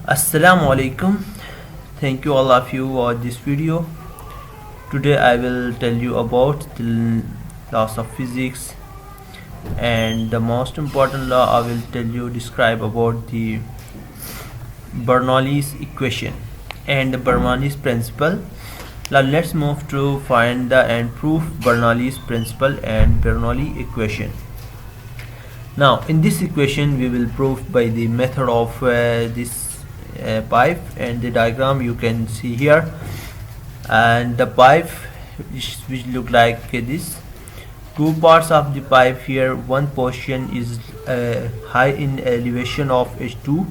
Assalamu alaikum. Thank you all of you watch this video. Today I will tell you about the laws of physics, and the most important law I will describe about the Bernoulli's equation and the Bernoulli's principle. Now let's move to find and prove Bernoulli's principle and Bernoulli equation. Now in this equation we will prove by the method of this pipe, and the diagram you can see here, and the pipe which look like this. Two parts of the pipe here. One portion is high in elevation of h2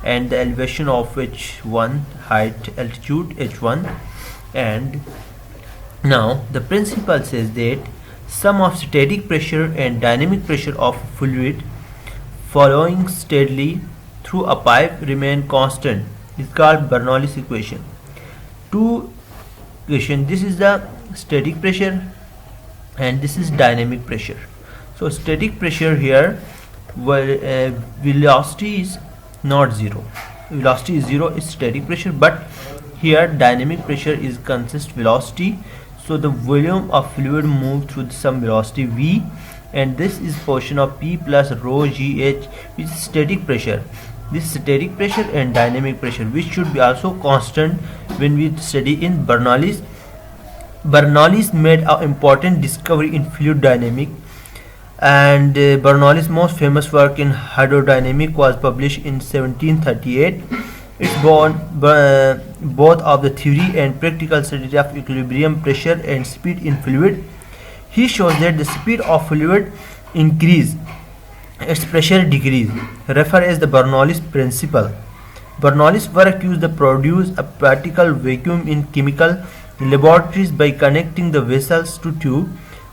and the elevation of h1, height altitude h1. And now the principle says that sum of static pressure and dynamic pressure of fluid following steadily through a pipe remain constant. It's called Bernoulli's equation. Two equation, this is the static pressure and this is dynamic pressure. So static pressure here, where velocity is not zero, velocity is zero, is static pressure, but here dynamic pressure is consist velocity. So the volume of fluid move through some velocity v, and this is portion of p plus rho gh, which is static pressure. This is static pressure and dynamic pressure, which should be also constant when we study in Bernoulli's. Bernoulli's made an important discovery in fluid dynamics, and Bernoulli's most famous work in hydrodynamics was published in 1738. It's both of the theory and practical study of equilibrium, pressure and speed in fluid. He shows that the speed of fluid increase, its pressure decrease, referred as the Bernoulli's principle. Bernoulli's work used to produce a particle vacuum in chemical laboratories by connecting the vessels to tube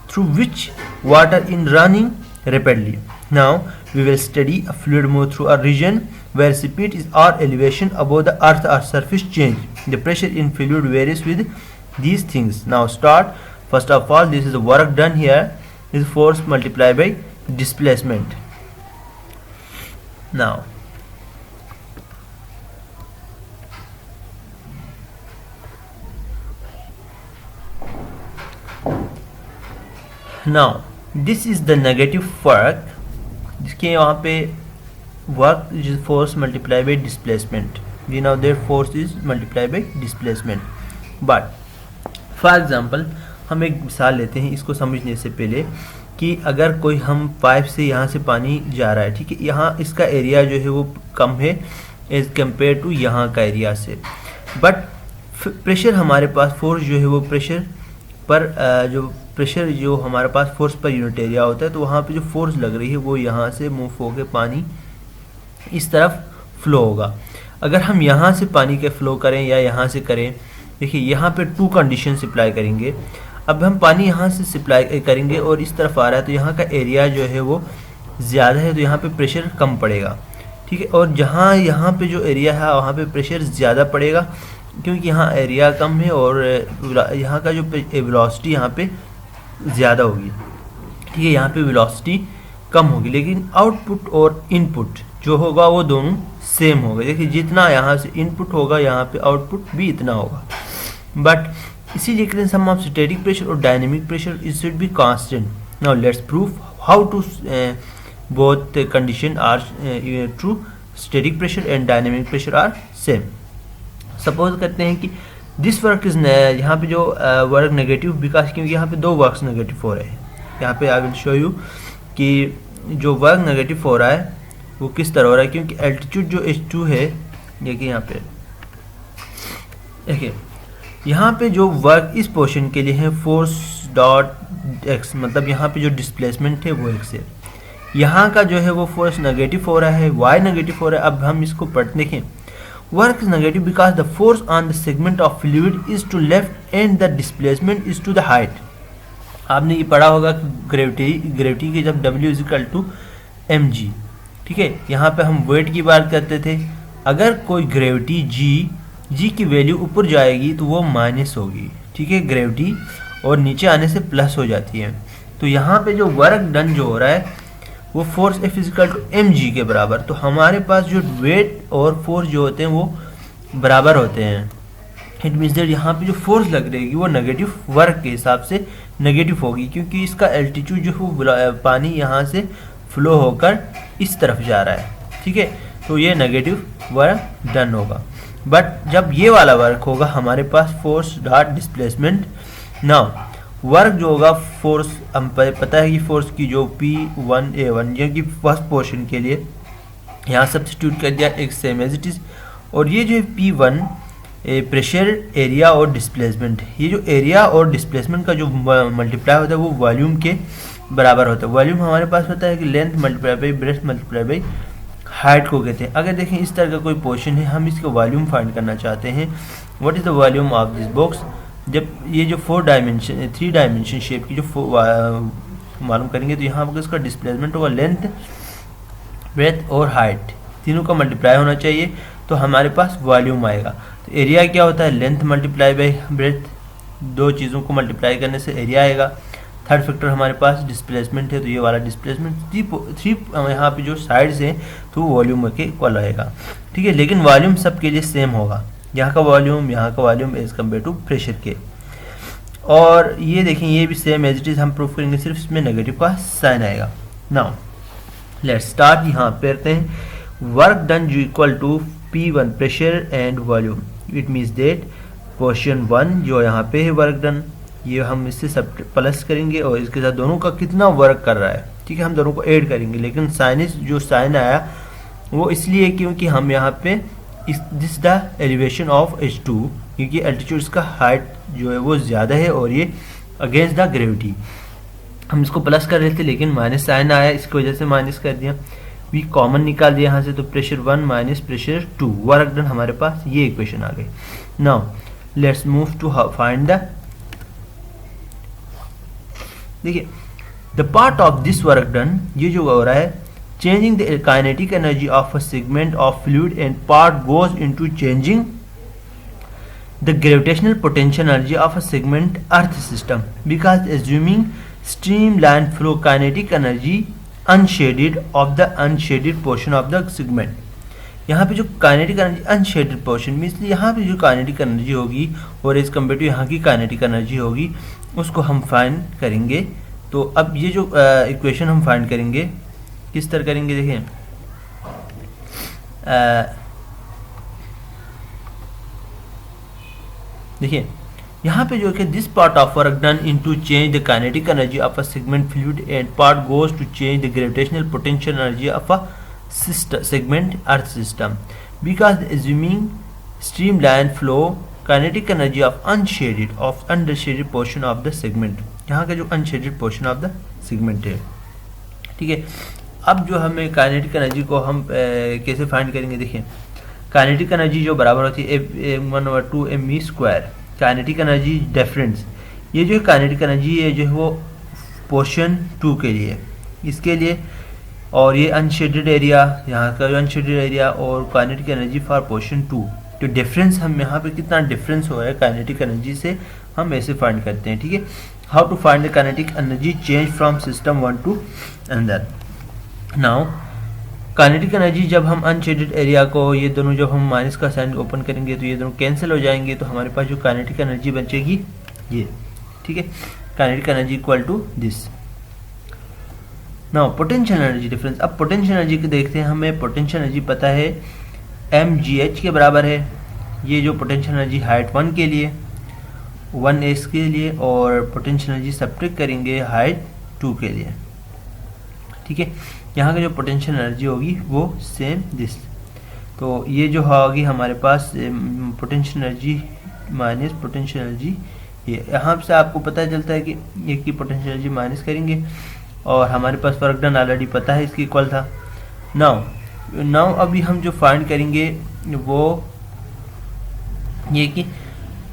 through which water is running rapidly. Now we will study a fluid move through a region where speed is or elevation above the earth or surface change. The pressure in fluid varies with these things. Now start. First of all, this is the work done here, is force multiplied by displacement. Now this is the negative work, जिसके यहाँ पे work is force multiplied by displacement. We know that force is multiplied by displacement. But for example, हम एक मिसाल लेते हैं इसको समझने से पहले, कि अगर कोई हम पाइप से यहाँ से पानी जा रहा है, ठीक है, यहाँ इसका एरिया जो है वो कम है एज कम्पेयर टू यहाँ का एरिया से, बट प्रेशर हमारे पास, फोर्स जो है वो प्रेशर पर जो प्रेशर जो हमारे पास फोर्स पर यूनिट एरिया होता है, तो वहाँ पे जो फोर्स लग रही है वो यहाँ से मूव होकर पानी इस तरफ फ्लो होगा. अगर हम यहाँ से पानी के फ्लो करें या यहाँ से करें, देखिए यहाँ पे टू कंडीशन अप्लाई करेंगे. अब हम पानी यहाँ से सप्लाई करेंगे और इस तरफ आ रहा है, तो यहाँ का एरिया जो है वो ज़्यादा है, तो यहाँ पे प्रेशर कम पड़ेगा, ठीक है. और जहाँ यहाँ पे जो एरिया है वहाँ पे प्रेशर ज़्यादा पड़ेगा, क्योंकि यहाँ एरिया कम है और यहाँ का जो वेलोसिटी यहाँ पे ज़्यादा होगी, ठीक है. यहाँ पे वेलोसिटी कम होगी, लेकिन आउटपुट और इनपुट जो होगा वो दोनों सेम होगा. देखिए जितना यहाँ से इनपुट होगा यहाँ पे आउटपुट भी इतना होगा. बट इसीलिए कहते हैं सम ऑफ स्टैटिक प्रेशर और dynamic pressure it should be constant. Now let's prove how to both condition are true. Static pressure and dynamic pressure are same. Suppose करते हैं कि दिस वर्क इज, यहाँ पे जो वर्क नेगेटिव, बिकॉज क्योंकि यहाँ पे दो वर्क्स नेगेटिव हो रहे हैं. यहाँ पे आई विल शो यू कि जो वर्क नेगेटिव हो रहा है वो किस तरह हो रहा है, क्योंकि एल्टीट्यूड जो h2 है, देखिए यहाँ पे, देखिए यहाँ पे जो वर्क इस पोर्शन के लिए है फोर्स डॉट एक्स, मतलब यहाँ पे जो डिस्प्लेसमेंट है वो एक्स है. यहाँ का जो है वो फोर्स नेगेटिव हो रहा है, वाई नेगेटिव हो रहा है. अब हम इसको पढ़ देखें. Work is negative because the force on the segment of fluid is to left and the displacement is to the height. आपने ये पढ़ा होगा ग्रेविटी की जब W is equal to mg, ठीक है. यहाँ पे हम वेट की बात करते थे. अगर कोई ग्रेविटी जी की वैल्यू ऊपर जाएगी तो वो माइनस होगी, ठीक है, ग्रेविटी, और नीचे आने से प्लस हो जाती है. तो यहाँ पे जो वर्क डन जो हो रहा है वो force F equal to mg के बराबर। तो हमारे पास जो वेट और फोर्स जो होते हैं वो बराबर होते हैं। इट मीन्स दैट यहाँ पे जो फोर्स लग रहेगी वो नेगेटिव वर्क के हिसाब से नेगेटिव होगी, क्योंकि इसका एल्टीट्यूड जो है पानी यहाँ से फ्लो होकर इस तरफ जा रहा है, ठीक है। तो ये नेगेटिव वर्क डन होगा। बट जब ये वाला वर्क होगा हमारे पास force dot displacement, now work जो होगा फोर्स हम पता है कि फोर्स की जो P1A1 जो कि फर्स्ट पोर्शन के लिए यहाँ सब्स्टिट्यूट कर दिया एक सेम एज इट इज। और ये जो P1 प्रेशर, एरिया और डिस्प्लेसमेंट, ये जो एरिया और डिस्प्लेसमेंट का जो मल्टीप्लाई होता है वो वॉल्यूम के बराबर होता है। वॉल्यूम हमारे पास होता है कि length multiply by breadth multiply by height को कहते हैं। अगर देखें इस तरह का कोई पोर्शन है, हम इसका वॉल्यूम फाइंड करना चाहते हैं, what is the volume of this box. जब ये जो 3 डायमेंशन शेप की जो मालूम करेंगे तो यहाँ पर इसका डिस्प्लेसमेंट होगा लेंथ, ब्रेड्थ और हाइट, तीनों का मल्टीप्लाई होना चाहिए तो हमारे पास वॉल्यूम आएगा। तो एरिया क्या होता है, लेंथ मल्टीप्लाई बाई ब्रेड्थ, दो चीज़ों को मल्टीप्लाई करने से एरिया आएगा। थर्ड फैक्टर हमारे पास डिस्प्लेसमेंट है, तो ये वाला डिस्प्लेसमेंट थ्री यहाँ पे जो साइड्स हैं तो वॉल्यूम के इक्वल आएगा, ठीक है। लेकिन वॉल्यूम सबके लिए सेम होगा, यहाँ का volume as compare to pressure के। और ये देखें ये भी सेम एज इट इज हम प्रूफ करेंगे, सिर्फ इसमें नेगेटिव का साइन आएगा। Now let's start. यहाँ पे करते हैं वर्क डन जो equal to P1 pressure and volume. It means that question 1 जो यहाँ पे है वर्क डन, ये हम इससे सब प्लस करेंगे और इसके साथ दोनों का कितना वर्क कर रहा है, ठीक है, हम दोनों को ऐड करेंगे। लेकिन जो साइन आया वो इसलिए क्योंकि हम यहाँ पे this the elevation of H2, क्योंकि एल्टीट्यूड इसका हाइट जो है वो ज़्यादा है और ये अगेंस्ट द ग्रेविटी। हम इसको प्लस कर रहे थे लेकिन माइनस साइन आया, इसकी वजह से माइनस कर दिया। वी कॉमन निकाल दिया यहाँ से, तो pressure 1 minus pressure 2, work done हमारे पास ये इक्वेशन आ गई। Now let's move to find the, देखिए the part of this work done, ये जो हो रहा है changing the kinetic energy of a segment of fluid and part goes into changing the gravitational potential energy of a segment earth system, because assuming streamline flow kinetic energy unshaded of the unshaded portion of the segment। यहाँ पे जो kinetic energy unshaded portion में, इसलिए यहाँ पे जो kinetic energy होगी और एज कम्पेयर टू यहाँ की काइनेटिक एनर्जी होगी उसको हम फाइंड करेंगे। तो अब ये जो इक्वेशन हम फाइंड करेंगे किस तरह करेंगे, देखें देखिए यहाँ पे जो है this part of work done into change the kinetic energy of a segment fluid and part goes to change the gravitational potential energy of a segment earth system, because assuming streamline flow kinetic energy of unshaded portion of the segment, यहाँ का जो unshaded portion of the segment है, ठीक है। अब जो हमें kinetic energy को हम कैसे फाइंड करेंगे, देखिए काइनेटिक एनर्जी जो बराबर होती है F1/2 mv², kinetic energy difference, ये जो काइनेटिक एनर्जी है जो है वो पोर्शन 2 के लिए, इसके लिए, और ये अनशेडेड एरिया, यहाँ का जो अनशेडेड एरिया और काइनेटिक एनर्जी फॉर पोर्शन 2। तो डिफरेंस हम यहाँ पे कितना डिफरेंस हो रहा है काइनेटिक एनर्जी से हम ऐसे फाइंड करते हैं, ठीक है। How to find the kinetic energy change from system 1 to another. Now kinetic energy जब हम अनशेडेड एरिया को, ये दोनों जब हम माइनस का साइन ओपन करेंगे तो ये दोनों कैंसिल हो जाएंगे, तो हमारे पास जो काइनेटिक एनर्जी बचेगी ये, ठीक है, kinetic energy equal to this. Now potential energy difference. अब पोटेंशियल एनर्जी को देखते हैं, हमें पोटेंशियल एनर्जी पता है mgh के बराबर है। ये जो पोटेंशियल एनर्जी हाइट 1 के लिए 1s के लिए, और पोटेंशियल एनर्जी सब्ट्रैक्ट करेंगे हाइट 2 के लिए, ठीक है। यहाँ का जो पोटेंशियल एनर्जी होगी वो सेम दिस, तो ये जो होगी हमारे पास potential energy minus potential energy, ये यहाँ से आपको पता चलता है कि एक की पोटेंशियल एनर्जी माइनस करेंगे और हमारे पास वर्क डन ऑलरेडी पता है इसकी इक्वल था। नाउ अभी हम जो फाइंड करेंगे वो ये कि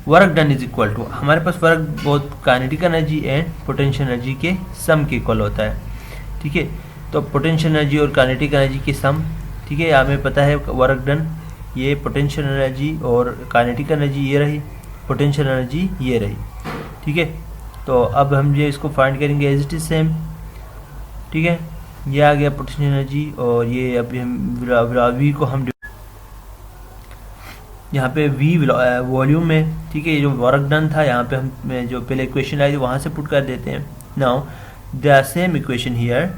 work done is equal to, हमारे पास work both kinetic energy and potential energy के सम के इक्वल होता है, ठीक है। तो पोटेंशियल एनर्जी और काइनेटिक एनर्जी की सम, ठीक है, हमें पता है वर्क डन, ये पोटेंशियल एनर्जी और काइनेटिक एनर्जी ये रही, पोटेंशियल एनर्जी ये रही, ठीक है। तो अब हम ये इसको फाइंड करेंगे एज इट इज सेम, ठीक है। ये आ गया पोटेंशियल एनर्जी। और ये अभी हम वी को हम यहाँ पे वी वॉल्यूम में, ठीक है, ये जो वर्क डन था यहाँ पे हम जो पहले इक्वेशन आई थी वहाँ से पुट कर देते हैं। Now the same equation here.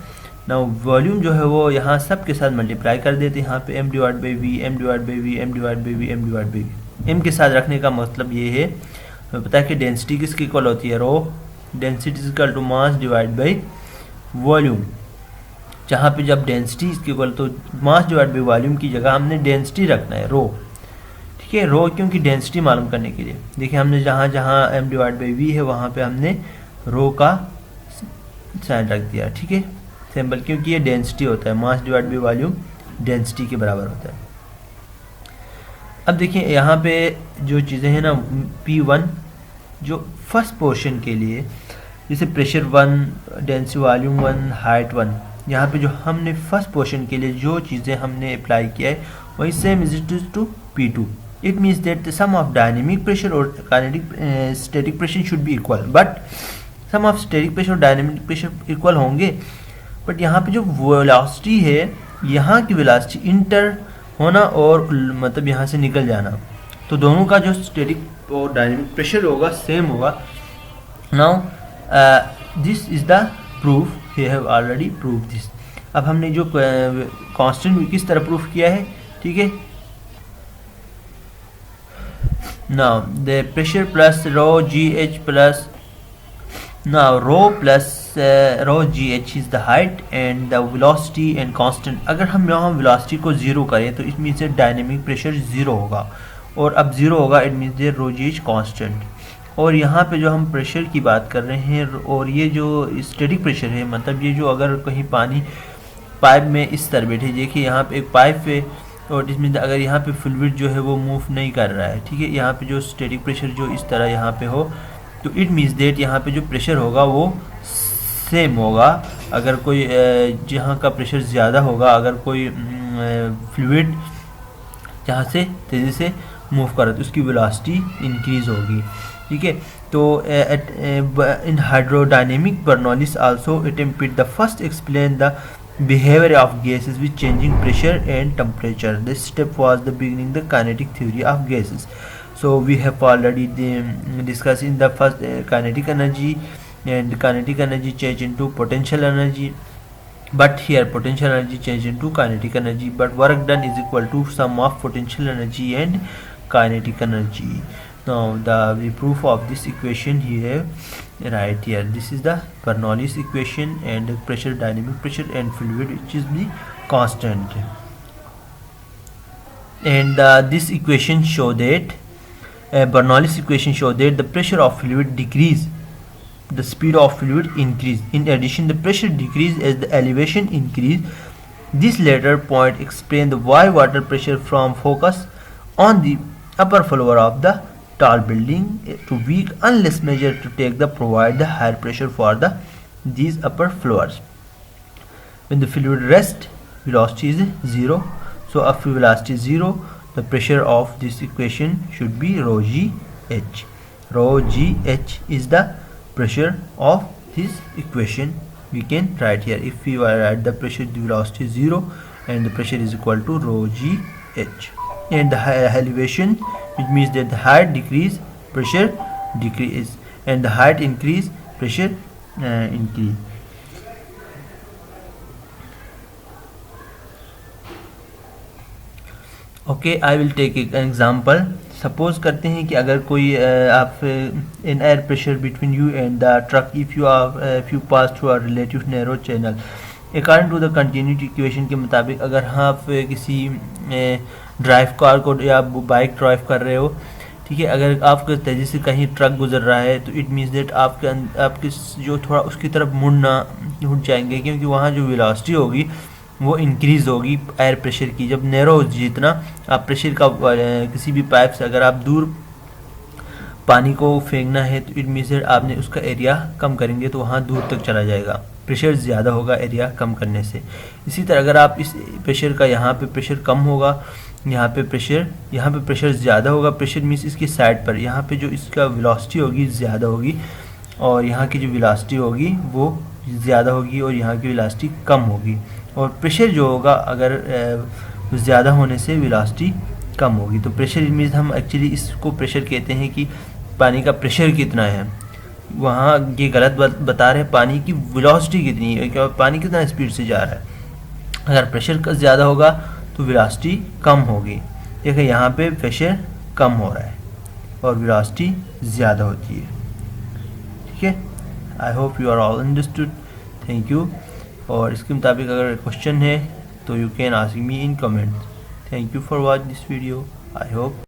Now volume जो है वो यहाँ सब के साथ मल्टीप्लाई कर देते हैं। यहाँ पे m divide by V, m divide by V, m divide by V, m divide by V. m के साथ रखने का मतलब ये है, हमें पता है कि डेंसिटी किसकी इक्वल होती है, rho. Density is equal to mass divide by volume. जहाँ पे जब डेंसिटी इसकी इक्वल, तो मास डिवाइड बाई वॉल्यूम की जगह हमने डेंसिटी रखना है, रो। ठीक है, रो क्योंकि डेंसिटी मालूम करने के लिए। देखिए हमने जहाँ जहाँ m डिवाइड बाई वी है वहाँ पे हमने रो का साइन रख दिया। ठीक है, सिंपल, क्योंकि ये डेंसिटी होता है, मास डिवाइड बाई वॉल्यूम डेंसिटी के बराबर होता है। अब देखिए यहाँ पे जो चीज़ें हैं ना, P1 जो फर्स्ट पोर्शन के लिए, जैसे प्रेशर 1, डेंसिटी वॉल्यूम 1, हाइट 1, यहाँ पे जो हमने फर्स्ट पोर्शन के लिए जो चीज़ें हमने अप्लाई किया है वही same is it to P2। It means that the sum of dynamic pressure और kinetic static pressure should be equal, but sum of static pressure और डायनेमिक प्रेशर इक्वल होंगे, बट यहाँ पे जो वेलोसिटी है, यहाँ की वेलोसिटी इंटर होना और मतलब यहाँ से निकल जाना, तो दोनों का जो स्टैटिक और डायनेमिक प्रेशर होगा सेम होगा। Now this is the proof, we have already prove this. अब हमने जो कांस्टेंट किस तरह प्रूफ किया है, ठीक है। Now the pressure plus row ji H plus, now rho plus rho gh is the height and the velocity and constant। अगर हम यहाँ velocity को ज़ीरो करें तो it means dynamic pressure zero होगा, और अब ज़ीरो होगा it means rho gh constant. और यहाँ पे जो हम प्रेशर की बात कर रहे हैं, और ये जो स्टैटिक प्रेशर है, मतलब ये जो अगर कहीं पानी पाइप में इस तरह बैठे, देखिए यहाँ पे एक पाइप है और इसमें अगर यहाँ पे फ्लूइड जो है वो मूव नहीं कर रहा है, ठीक है, यहाँ पे जो स्टैटिक प्रेशर जो इस तरह यहाँ पे हो, तो इट मीन्स डेट यहाँ पे जो प्रेशर होगा वो सेम होगा। अगर कोई जहाँ का प्रेशर ज़्यादा होगा, अगर कोई फ्लूइड जहाँ से तेज़ी से मूव कर रहा है तो उसकी वेलोसिटी इंक्रीज होगी। ठीक है, तो in hydrodynamic Bernoulli's also attempted the first explain the behavior of gases with changing pressure and temperature. This step was the beginning the kinetic theory of gases. So we have already discussed in the first kinetic energy, and kinetic energy change into potential energy, but here potential energy change into kinetic energy, but work done is equal to sum of potential energy and kinetic energy. Now the proof of this equation here, right here, this is the Bernoulli's equation, and the pressure, dynamic pressure and fluid which is the constant, and this equation show that Bernoulli's equation show that the pressure of fluid decrease, the speed of fluid increase. In addition, the pressure decrease as the elevation increase. This latter point explain the why water pressure from focus on the upper floor of the tall building to weak unless measured to take the provide the higher pressure for the these upper floors. When the fluid rest, velocity is 0. So if velocity is 0, the pressure of this equation should be rho g h. Rho g h is the pressure of this equation. We can write here, if we write the pressure, the velocity is 0 and the pressure is equal to rho g h. And the elevation, which means that the height decrease, pressure decrease, and the height increase, pressure increase. Okay, I will take an example. Suppose करते हैं कि अगर कोई आप in air pressure between you and the truck, if you pass through a relative narrow channel, according to the continuity equation के मुताबिक, अगर आप किसी ड्राइव कार को या बाइक ड्राइव कर रहे हो, ठीक है, अगर आपके तेज़ी से कहीं ट्रक गुजर रहा है तो इट मीन्स दैट आपके जो थोड़ा उसकी तरफ मुड़ जाएंगे, क्योंकि वहाँ जो वेलोसिटी होगी वो इंक्रीज़ होगी एयर प्रेशर की। जब नैरो, जितना आप प्रेशर का किसी भी पाइप से अगर आप दूर पानी को फेंकना है तो इट मीन्स आपने उसका एरिया कम करेंगे तो वहाँ दूर तक चला जाएगा, प्रेशर ज़्यादा होगा एरिया कम करने से। इसी तरह अगर आप इस प्रेशर का यहाँ पे प्रेशर कम होगा, यहाँ पे प्रेशर ज़्यादा होगा, प्रेशर मीन्स इसकी साइड पर, यहाँ पे जो इसका वेलोसिटी होगी ज़्यादा होगी और यहाँ की जो वेलोसिटी होगी वो ज़्यादा होगी और यहाँ की वेलोसिटी कम होगी। और प्रेशर जो होगा अगर ज़्यादा होने से वेलोसिटी कम होगी। तो प्रेशर मीन्स हम एक्चुअली इसको प्रेशर कहते हैं कि पानी का प्रेशर कितना है। वहाँ ये गलत बता रहे हैं, पानी की वेलोसिटी कितनी है, क्या पानी कितना स्पीड से जा रहा है। अगर प्रेशर का ज़्यादा होगा तो वेलोसिटी कम होगी। देखिए यहाँ पे प्रेशर कम हो रहा है और वेलोसिटी ज़्यादा होती है। ठीक है, I hope you are all understood. Thank you. और इसके मुताबिक अगर क्वेश्चन है तो you can ask me in comment. Thank you for watch this video. I hope